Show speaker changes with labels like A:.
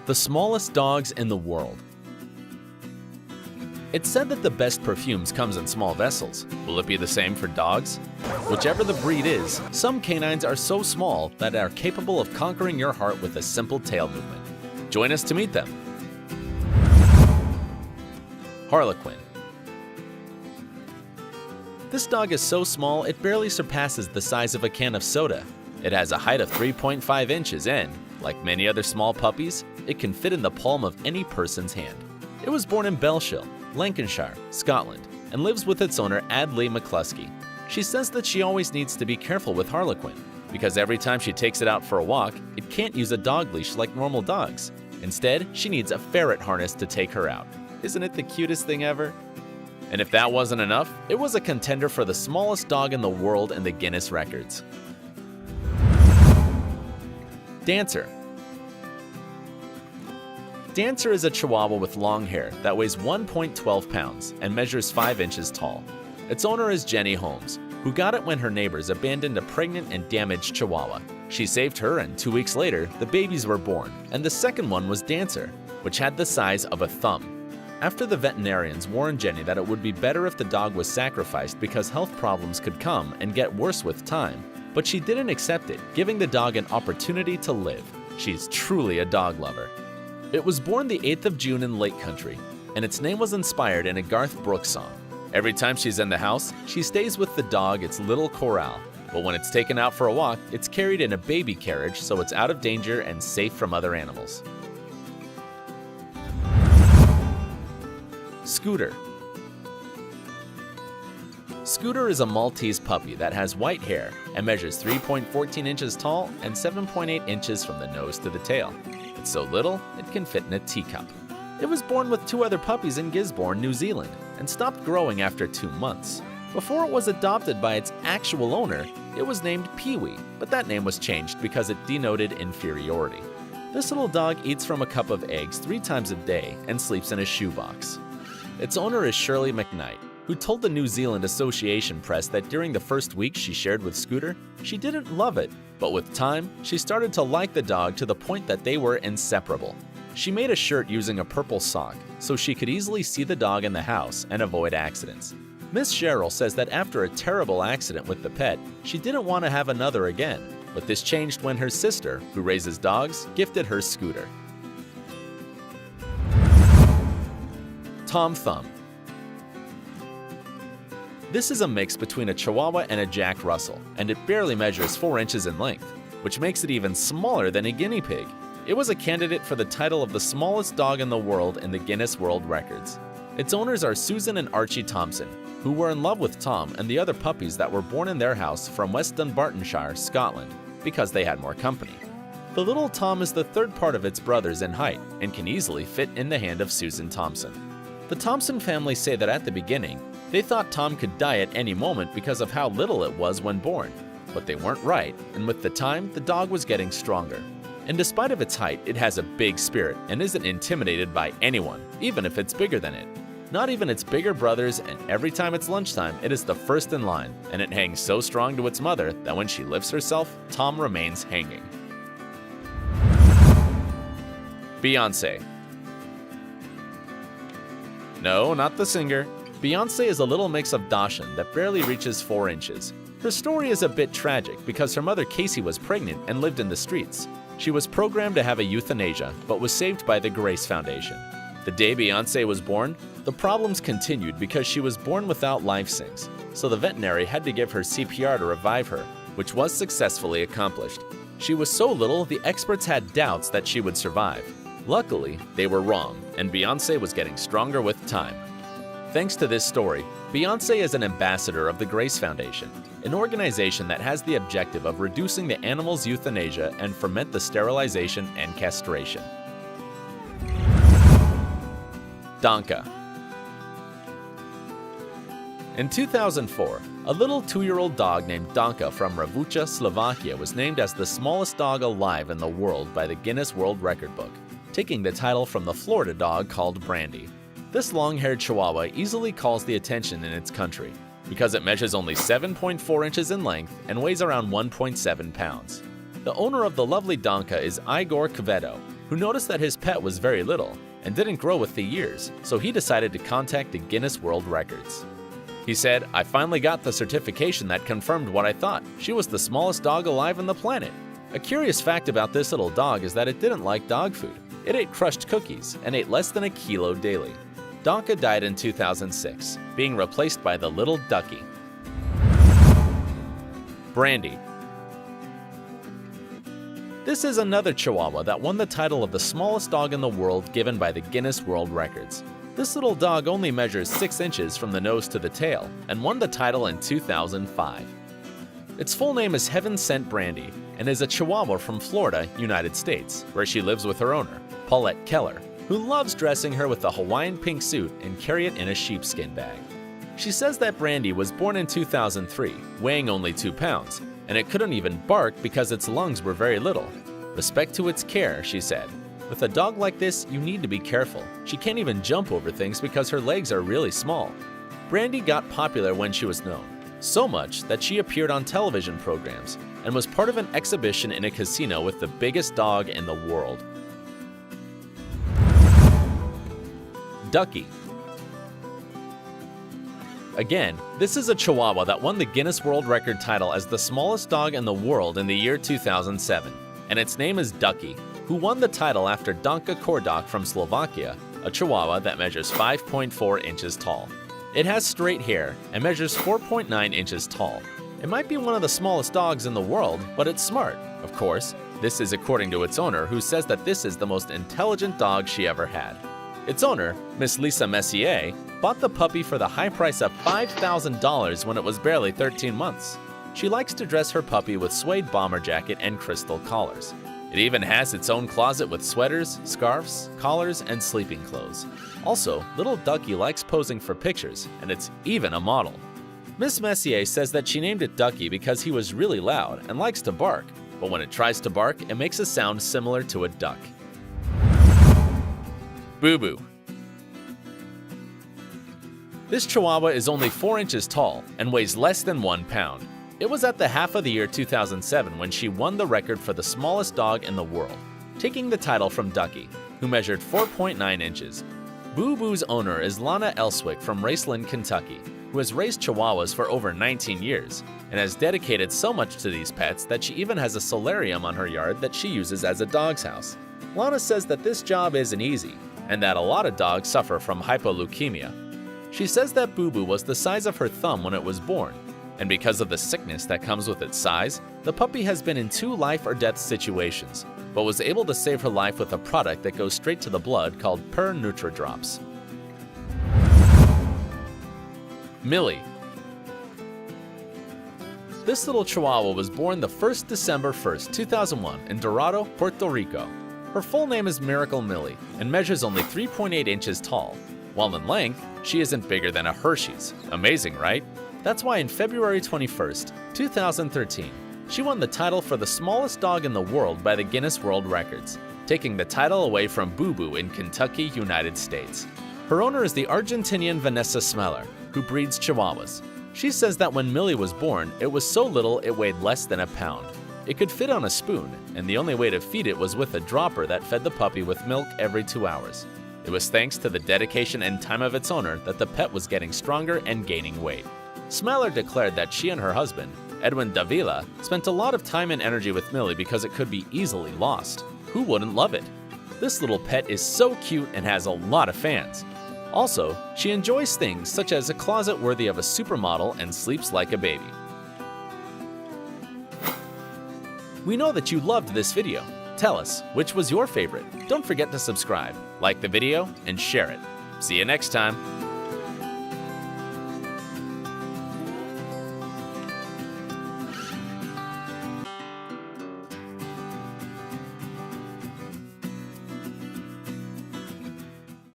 A: The smallest dogs in the world. It's said that the best perfumes comes in small vessels. Will it be the same for dogs? Whichever the breed is, some canines are so small that are capable of conquering your heart with a simple tail movement. Join us to meet them. Harlequin. This dog is so small it barely surpasses the size of a can of soda. It has a height of 3.5 inches and, like many other small puppies, it can fit in the palm of any person's hand. It was born in Bellshill, Lancashire, Scotland, and lives with its owner Adley McCluskey. She says that she always needs to be careful with Harlequin, because every time she takes it out for a walk, it can't use a dog leash like normal dogs. Instead, she needs a ferret harness to take her out. Isn't it the cutest thing ever? And if that wasn't enough, it was a contender for the smallest dog in the world in the Guinness records. Dancer. Dancer is a Chihuahua with long hair that weighs 1.12 pounds and measures 5 inches tall. Its owner is Jenny Holmes, who got it when her neighbors abandoned a pregnant and damaged Chihuahua. She saved her, and 2 weeks later, the babies were born, and the second one was Dancer, which had the size of a thumb. After the veterinarians warned Jenny that it would be better if the dog was sacrificed because health problems could come and get worse with time, but she didn't accept it, giving the dog an opportunity to live. She's truly a dog lover. It was born the 8th of June in Lake Country, and its name was inspired in a Garth Brooks song. Every time she's in the house, she stays with the dog its little corral, but when it's taken out for a walk, it's carried in a baby carriage so it's out of danger and safe from other animals. Scooter. Scooter is a Maltese puppy that has white hair and measures 3.14 inches tall and 7.8 inches from the nose to the tail. It's so little, it can fit in a teacup. It was born with 2 other puppies in Gisborne, New Zealand, and stopped growing after 2 months. Before it was adopted by its actual owner, it was named Pee-wee, but that name was changed because it denoted inferiority. This little dog eats from a cup of eggs 3 times a day and sleeps in a shoebox. Its owner is Shirley McKnight, who told the New Zealand Association Press that during the first week she shared with Scooter, she didn't love it, but with time, she started to like the dog to the point that they were inseparable. She made a shirt using a purple sock, so she could easily see the dog in the house and avoid accidents. Miss Cheryl says that after a terrible accident with the pet, she didn't want to have another again, but this changed when her sister, who raises dogs, gifted her Scooter. Tom Thumb. This is a mix between a Chihuahua and a Jack Russell, and it barely measures 4 inches in length, which makes it even smaller than a guinea pig. It was a candidate for the title of the smallest dog in the world in the Guinness World Records. Its owners are Susan and Archie Thompson, who were in love with Tom and the other puppies that were born in their house from West Dunbartonshire, Scotland, because they had more company. The little Tom is the 3rd part of its brothers in height and can easily fit in the hand of Susan Thompson. The Thompson family say that at the beginning, they thought Tom could die at any moment because of how little it was when born, but they weren't right, and with the time, the dog was getting stronger. And despite of its height, it has a big spirit and isn't intimidated by anyone, even if it's bigger than it. Not even its bigger brothers, and every time it's lunchtime, it is the first in line, and it hangs so strong to its mother that when she lifts herself, Tom remains hanging. Beyoncé. No, not the singer. Beyoncé is a little mix of Dachshund that barely reaches 4 inches. Her story is a bit tragic because her mother Casey was pregnant and lived in the streets. She was programmed to have a euthanasia, but was saved by the Grace Foundation. The day Beyoncé was born, the problems continued because she was born without life sinks, so the veterinary had to give her CPR to revive her, which was successfully accomplished. She was so little, the experts had doubts that she would survive. Luckily, they were wrong, and Beyoncé was getting stronger with time. Thanks to this story, Beyoncé is an ambassador of the Grace Foundation, an organization that has the objective of reducing the animal's euthanasia and foment the sterilization and castration. Danka. In 2004, a little 2-year-old dog named Danka from Ravucha, Slovakia was named as the smallest dog alive in the world by the Guinness World Record book, taking the title from the Florida dog called Brandy. This long-haired Chihuahua easily calls the attention in its country because it measures only 7.4 inches in length and weighs around 1.7 pounds. The owner of the lovely Danka is Igor Kvedo, who noticed that his pet was very little and didn't grow with the years, so he decided to contact the Guinness World Records. He said, "I finally got the certification that confirmed what I thought. She was the smallest dog alive on the planet." A curious fact about this little dog is that it didn't like dog food. It ate crushed cookies and ate less than a kilo daily. Donka died in 2006, being replaced by the little Ducky. Brandy. This is another Chihuahua that won the title of the smallest dog in the world given by the Guinness World Records. This little dog only measures 6 inches from the nose to the tail and won the title in 2005. Its full name is Heaven Sent Brandy and is a Chihuahua from Florida, United States, where she lives with her owner, Paulette Keller, who loves dressing her with a Hawaiian pink suit and carry it in a sheepskin bag. She says that Brandy was born in 2003, weighing only 2 pounds, and it couldn't even bark because its lungs were very little. Respect to its care, she said. With a dog like this, you need to be careful. She can't even jump over things because her legs are really small. Brandy got popular when she was known, so much that she appeared on television programs and was part of an exhibition in a casino with the biggest dog in the world. Ducky. Again, this is a Chihuahua that won the Guinness World Record title as the smallest dog in the world in the year 2007, and its name is Ducky, who won the title after Donka Kordok from Slovakia, a Chihuahua that measures 5.4 inches tall. It has straight hair and measures 4.9 inches tall. It might be one of the smallest dogs in the world, but it's smart, of course. This is according to its owner, who says that this is the most intelligent dog she ever had. Its owner, Miss Lisa Messier, bought the puppy for the high price of $5,000 when it was barely 13 months. She likes to dress her puppy with suede bomber jacket and crystal collars. It even has its own closet with sweaters, scarves, collars, and sleeping clothes. Also, little Ducky likes posing for pictures, and it's even a model. Miss Messier says that she named it Ducky because he was really loud and likes to bark, but when it tries to bark, it makes a sound similar to a duck. Boo Boo. This Chihuahua is only 4 inches tall and weighs less than 1 pound. It was at the half of the year 2007 when she won the record for the smallest dog in the world, taking the title from Ducky, who measured 4.9 inches. Boo Boo's owner is Lana Elswick from Raceland, Kentucky, who has raised Chihuahuas for over 19 years and has dedicated so much to these pets that she even has a solarium on her yard that she uses as a dog's house. Lana says that this job isn't easy and that a lot of dogs suffer from hypoleukemia. She says that Boo Boo was the size of her thumb when it was born, and because of the sickness that comes with its size, the puppy has been in 2 life or death situations, but was able to save her life with a product that goes straight to the blood called Per Nutridrops. Millie. This little Chihuahua was born the 1st December 1st, 2001 in Dorado, Puerto Rico. Her full name is Miracle Millie and measures only 3.8 inches tall. While in length, she isn't bigger than a Hershey's. Amazing, right? That's why on February 21st, 2013, she won the title for the smallest dog in the world by the Guinness World Records, taking the title away from Boo Boo in Kentucky, United States. Her owner is the Argentinian Vanessa Smeller, who breeds Chihuahuas. She says that when Millie was born, it was so little it weighed less than a pound. It could fit on a spoon, and the only way to feed it was with a dropper that fed the puppy with milk every 2 hours. It was thanks to the dedication and time of its owner that the pet was getting stronger and gaining weight. Smeller declared that she and her husband, Edwin Davila, spent a lot of time and energy with Millie because it could be easily lost. Who wouldn't love it? This little pet is so cute and has a lot of fans. Also, she enjoys things such as a closet worthy of a supermodel and sleeps like a baby. We know that you loved this video. Tell us, which was your favorite? Don't forget to subscribe, like the video, and share it. See you next time.